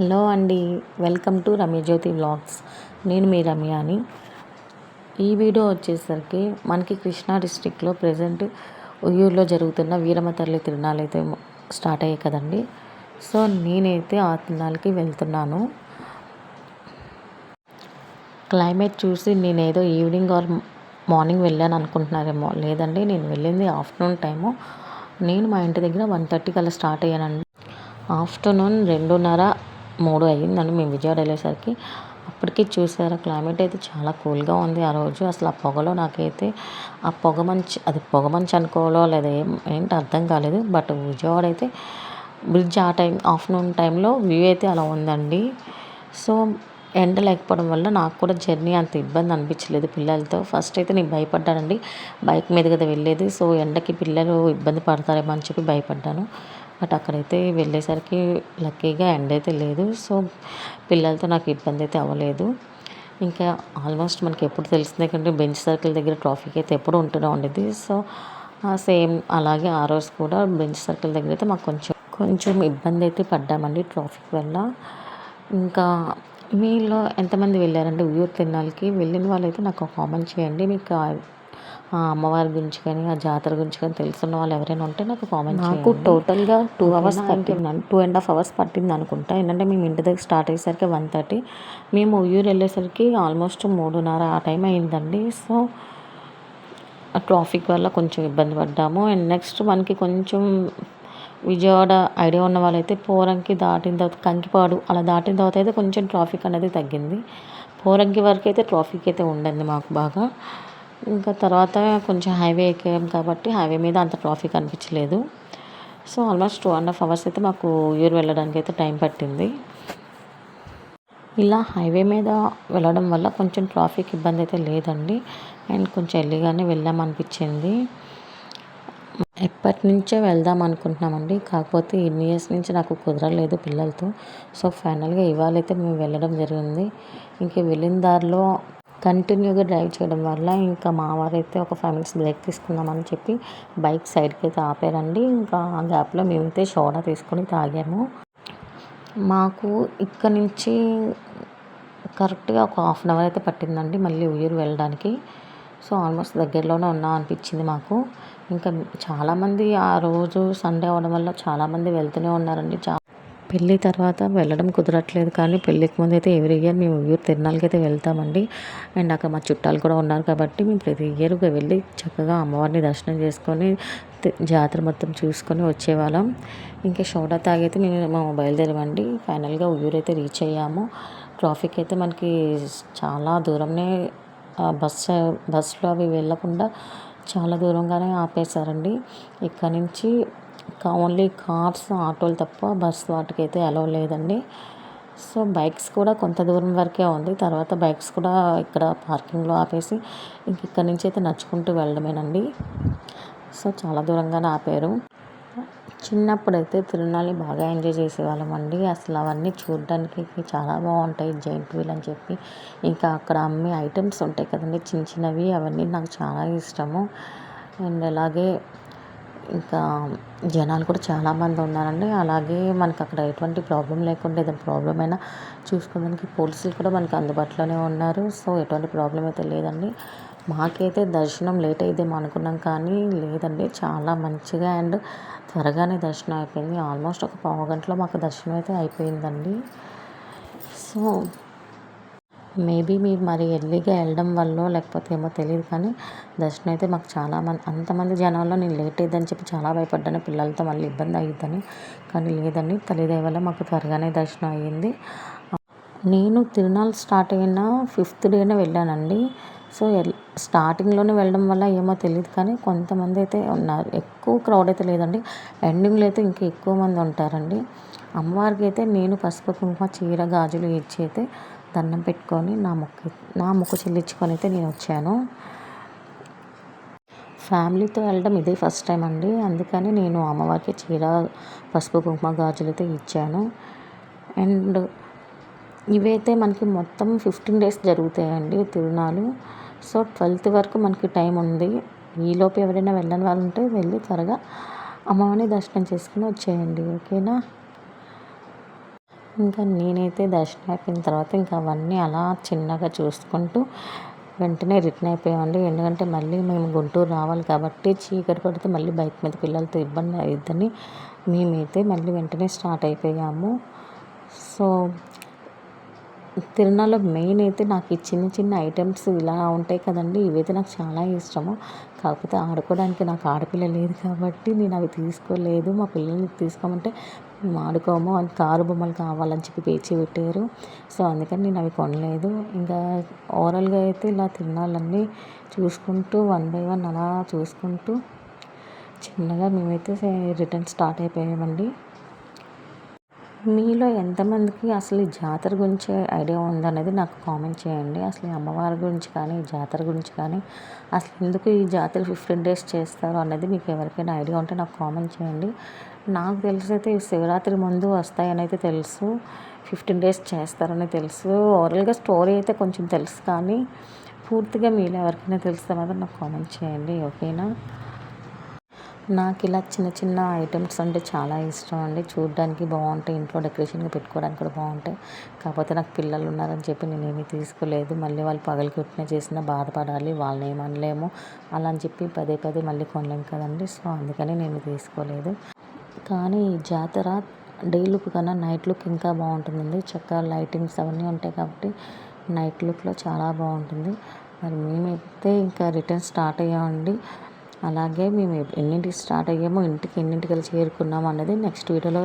Hello అండి, welcome to రమ్యజ్యోతి vlogs. నేను మీ రమ్యాని. ఈ వీడియో వచ్చేసరికి మనకి కృష్ణా డిస్ట్రిక్ట్లో ప్రజెంట్ ఉయ్యూరులో జరుగుతున్న వీరమ్మ తల్లి తిరునాళ్ళు అయితే స్టార్ట్ అయ్యాయి కదండి. సో నేనైతే ఆ తిరునాళ్ళకి వెళ్తున్నాను. క్లైమేట్ చూసి నేనేదో ఈవినింగ్ ఆర్ మార్నింగ్ వెళ్ళాను అనుకుంటున్నారేమో. లేదండి, నేను వెళ్ళింది ఆఫ్టర్నూన్ టైము. నేను మా ఇంటి దగ్గర 1:30 అలా స్టార్ట్ అయ్యానండి. ఆఫ్టర్నూన్ 2:30-3 అయ్యిందండి మేము విజయవాడ వెళ్ళేసరికి. అప్పటికి చూసారా, క్లైమేట్ అయితే చాలా కూల్గా ఉంది ఆ రోజు. అసలు ఆ పొగలో నాకైతే ఆ పొగ మంచు అనుకోవాలో లేదా ఏంటి అర్థం కాలేదు. బట్ విజయవాడ అయితే బ్రిడ్జ్ ఆ టైం ఆఫ్టర్నూన్ టైంలో వ్యూ అయితే అలా ఉందండి. సో ఎండ లేకపోవడం వల్ల నాకు కూడా జర్నీ అంత ఇబ్బంది అనిపించలేదు పిల్లలతో. ఫస్ట్ అయితే నేను భయపడ్డానండి, బైక్ మీద కదా వెళ్ళేది, సో ఎండకి పిల్లలు ఇబ్బంది పడతారేమో అని చెప్పి భయపడ్డాను. బట్ అక్కడైతే వెళ్ళేసరికి లక్కీగా ఎండ అయితే లేదు. సో పిల్లలతో నాకు ఇబ్బంది అయితే అవ్వలేదు. ఇంకా ఆల్మోస్ట్ మనకి ఎప్పుడు తెలిసిందే కంటే బెంచ్ సర్కిల్ దగ్గర ట్రాఫిక్ అయితే ఎప్పుడు ఉంటూనే ఉండేది. సో సేమ్ అలాగే ఆ రోజు కూడా బెంచ్ సర్కిల్ దగ్గర అయితే మాకు కొంచెం ఇబ్బంది అయితే పడ్డామండి ట్రాఫిక్ వల్ల. ఇంకా మీలో ఎంతమంది వెళ్ళారంటే ఉయ్యూరు తిరునాళ్ళకి వెళ్ళిన వాళ్ళైతే నాకు కామెంట్ చేయండి. మీకు ఆ అమ్మవారి గురించి కానీ ఆ జాతర గురించి కానీ తెలుసున్న వాళ్ళు ఎవరైనా ఉంటే నాకు కామెంట్ చేయండి. నాకు టోటల్గా 2 అవర్స్ పట్టింది, 2.5 అవర్స్ పట్టింది అనుకుంటా. ఏంటంటే మేము ఇంటి దగ్గర స్టార్ట్ అయ్యేసరికి 1:30, మేము ఉయ్యూరు వెళ్ళేసరికి ఆల్మోస్ట్ 3:30 ఆ టైం అయిందండి. సో ట్రాఫిక్ వల్ల కొంచెం ఇబ్బంది పడ్డాము. అండ్ నెక్స్ట్ మనకి కొంచెం విజయవాడ ఐడియా ఉన్న వాళ్ళైతే పోరంకి దాటిన తర్వాత కంకిపాడు అలా దాటిన తర్వాత అయితే కొంచెం ట్రాఫిక్ అనేది తగ్గింది. పోరంకి వరకు అయితే ట్రాఫిక్ అయితే ఉండింది మాకు బాగా. ఇంకా తర్వాత కొంచెం హైవే ఎక్కాం కాబట్టి హైవే మీద అంత ట్రాఫిక్ అనిపించలేదు. సో ఆల్మోస్ట్ 2.5 అవర్స్ అయితే మాకు ఉయ్యూరు వెళ్ళడానికి అయితే టైం పట్టింది. ఇలా హైవే మీద వెళ్ళడం వల్ల కొంచెం ట్రాఫిక్ ఇబ్బంది అయితే లేదండి. అండ్ కొంచెం ఎర్లీగానే వెళ్ళామనిపించింది. ఎప్పటి నుంచో వెళ్దాం అనుకుంటున్నామండి, కాకపోతే ఇన్ని ఇయర్స్ నుంచి నాకు కుదరలేదు పిల్లలతో. సో ఫైనల్గా ఇవాళ అయితే మేము వెళ్ళడం జరిగింది. ఇంక వెళ్ళిన దారిలో కంటిన్యూగా డ్రైవ్ చేయడం వల్ల ఇంకా మా వారైతే ఒక 5 minutes బ్రేక్ తీసుకుందామని చెప్పి బైక్ సైడ్కి అయితే ఆపారండి. ఇంకా ఆ గ్యాప్లో మేమైతే సోడా తీసుకొని తాగాము. మాకు ఇక్కడ నుంచి కరెక్ట్గా ఒక 1/2 hour అయితే పట్టిందండి మళ్ళీ ఉయ్యూరు వెళ్ళడానికి. సో ఆల్మోస్ట్ దగ్గరలోనే ఉన్నాం అనిపించింది మాకు. ఇంకా చాలామంది ఆ రోజు సండే అవడం వల్ల చాలామంది వెళ్తూనే ఉన్నారండి. పెళ్ళి తర్వాత వెళ్ళడం కుదరట్లేదు, కానీ పెళ్ళికి ముందు అయితే ఎవ్రీ ఇయర్ మేము ఉయ్యూరు తిరునాళ్ళకి అయితే వెళ్తామండి. అండ్ అక్కడ మా చుట్టాలు కూడా ఉన్నారు కాబట్టి మేము ప్రతి ఇయర్గా వెళ్ళి చక్కగా అమ్మవారిని దర్శనం చేసుకొని జాతర మొత్తం చూసుకొని వచ్చేవాళ్ళం. ఇంకా సోడా తాగైతే మేము బయలుదేరామండి. ఫైనల్గా ఉయ్యూరు అయితే రీచ్ అయ్యాము. ట్రాఫిక్ అయితే మనకి చాలా దూరంనే, బస్సులో అవి వెళ్ళకుండా చాలా దూరంగానే ఆపేశారండి. ఇక్కడ నుంచి ఓన్లీ కార్స్, ఆటోలు తప్ప బస్సు వాటికైతే అలౌ లేదండి. సో బైక్స్ కూడా కొంత దూరం వరకే ఉంది. తర్వాత బైక్స్ కూడా ఇక్కడ పార్కింగ్లో ఆపేసి ఇంక ఇక్కడ నుంచి అయితే నడుచుకుంటూ వెళ్ళడమేనండి. సో చాలా దూరంగానే ఆపారు. చిన్నప్పుడైతే తిరునాళ్ళని బాగా ఎంజాయ్ చేసేవాళ్ళం అండి. అసలు అవన్నీ చూడడానికి చాలా బాగుంటాయి, జైంట్ వీల్ అని చెప్పి. ఇంకా అక్కడ అమ్మే ఐటమ్స్ ఉంటాయి కదండి చిన్న చిన్నవి, అవన్నీ నాకు చాలా ఇష్టము. అండ్ అలాగే ఇంకా జనాలు కూడా చాలామంది ఉన్నారండి. అలాగే మనకు అక్కడ ఎటువంటి ప్రాబ్లం లేకుండా ఏదైనా ప్రాబ్లం అయినా చూసుకోవడానికి పోలీసులు కూడా మనకి అందుబాటులోనే ఉన్నారు. సో ఎటువంటి ప్రాబ్లం అయితే లేదండి. మాకైతే దర్శనం లేట్ అయిద్దేమో అనుకున్నాం, కానీ లేదండి, చాలా మంచిగా అండ్ త్వరగానే దర్శనం అయిపోయింది. ఆల్మోస్ట్ ఒక 1/2 గంటలో మాకు దర్శనం అయితే అయిపోయిందండి. సో మేబీ మీరు మరి ఎర్లీగా వెళ్ళడం వల్ల లేకపోతే ఏమో తెలియదు, కానీ దర్శనం అయితే మాకు అంతమంది జనాల్లో నేను లేట్ అయ్యిద్దని చెప్పి చాలా భయపడ్డాను, పిల్లలతో మళ్ళీ ఇబ్బంది అయ్యిద్దని. కానీ లేదండి, తల్లిదయ వల్ల మాకు త్వరగానే దర్శనం అయ్యింది. నేను తిరునాళ్ళు స్టార్ట్ అయిన 5th డేనే వెళ్ళానండి. సో స్టార్టింగ్లోనే వెళ్ళడం వల్ల ఏమో తెలియదు, కానీ కొంతమంది అయితే ఉన్నారు. ఎక్కువ క్రౌడ్ అయితే లేదండి. ఎండింగ్లో అయితే ఇంకా ఎక్కువ మంది ఉంటారండి. అమ్మవారికి అయితే నేను పసుపు కుంకుమ చీర గాజులు ఇచ్చి అయితే దండం పెట్టుకొని నా మొక్కు చెల్లించుకొని అయితే నేను వచ్చాను. ఫ్యామిలీతో వెళ్ళడం ఇదే ఫస్ట్ టైం అండి. అందుకని నేను అమ్మవారికి చీర, పసుపు కుంకుమ గాజులు అయితే ఇచ్చాను. అండ్ ఇవైతే మనకి మొత్తం 15 days జరుగుతాయండి తిరునాళ్ళు. సో 12th వరకు మనకి టైం ఉంది. ఈలోపు ఎవరైనా వెళ్ళని వాళ్ళు ఉంటే వెళ్ళి త్వరగా అమ్మవారిని దర్శనం చేసుకుని వచ్చేయండి, ఓకేనా. ఇంకా నేనైతే దర్శనం అయిపోయిన తర్వాత ఇంకా అవన్నీ అలా చిన్నగా చూసుకుంటూ వెంటనే రిటర్న్ అయిపోయామండి. ఎందుకంటే మళ్ళీ మేము గుంటూరు రావాలి కాబట్టి చీకటి పడితే మళ్ళీ బైక్ మీద పిల్లలతో ఇబ్బంది అయిద్దని మేమైతే మళ్ళీ వెంటనే స్టార్ట్ అయిపోయాము. సో తిరునాళ్ళలో మెయిన్ అయితే నాకు ఈ చిన్న చిన్న ఐటమ్స్ ఇలా ఉంటాయి కదండీ, ఇవైతే నాకు చాలా ఇష్టము. కాకపోతే ఆడుకోవడానికి నాకు ఆడపిల్ల లేదు కాబట్టి నేను అవి తీసుకోలేదు. మా పిల్లల్ని తీసుకోమంటే మేము ఆడుకోము అని కారు బొమ్మలు కావాలని చెప్పి పేచి పెట్టారు. సో అందుకని నేను అవి కొనలేదు. ఇంకా ఓవరాల్గా అయితే ఇలా తిరునాళ్ళన్నీ చూసుకుంటూ వన్ బై వన్ అలా చూసుకుంటూ చిన్నగా మేమైతే రిటర్న్ స్టార్ట్ అయిపోయామండి. మీలో ఎంతమందికి అసలు ఈ జాతర గురించి ఐడియా ఉందనేది నాకు కామెంట్ చేయండి. అసలు ఈ అమ్మవారి గురించి కానీ ఈ జాతర గురించి కానీ అసలు ఎందుకు ఈ జాతర 15 డేస్ చేస్తారు అనేది మీకు ఎవరికైనా ఐడియా ఉంటే నాకు కామెంట్ చేయండి. నాకు తెలిసి అయితే ఈ శివరాత్రి ముందు వస్తాయని అయితే తెలుసు, 15 డేస్ చేస్తారని తెలుసు. ఓవరాల్గా స్టోరీ అయితే కొంచెం తెలుసు, కానీ పూర్తిగా మీలో ఎవరికైనా తెలిస్తే మాత్రం నాకు కామెంట్ చేయండి, ఓకేనా. నాకు ఇలా చిన్న చిన్న ఐటమ్స్ అంటే చాలా ఇష్టం అండి. చూడడానికి బాగుంటాయి, ఇంట్లో డెకరేషన్గా పెట్టుకోవడానికి కూడా బాగుంటాయి. కాకపోతే నాకు పిల్లలు ఉన్నారని చెప్పి నేనేమీ తీసుకోలేదు. మళ్ళీ వాళ్ళు పగలగొట్టిన చేసినా బాధపడాలి, వాళ్ళని ఏమనలేము అలా అని చెప్పి పదే పదే మళ్ళీ కొనలేము కదండి. సో అందుకని నేను తీసుకోలేదు. కానీ ఈ జాతర డే లుక్ కన్నా నైట్ లుక్ ఇంకా బాగుంటుందండి. చక్కగా లైటింగ్స్ అవన్నీ ఉంటాయి కాబట్టి నైట్ లుక్లో చాలా బాగుంటుంది. మరి మేమైతే ఇంకా రిటర్న్ స్టార్ట్ అయ్యామండి. అలాగే మేము ఎన్నింటికి స్టార్ట్ అయ్యామో, ఇంటికి ఎన్నింటికల్లా చేరుకున్నాము అన్నది నెక్స్ట్ వీడియోలో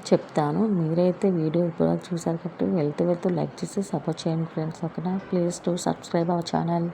చెప్తాను. మీరైతే వీడియో ఇప్పుడు చూసారు కాబట్టి వెళ్తూ లైక్ చేసి సపోర్ట్ చేయండి ఫ్రెండ్స్, ఓకేనా. Please to subscribe our channel.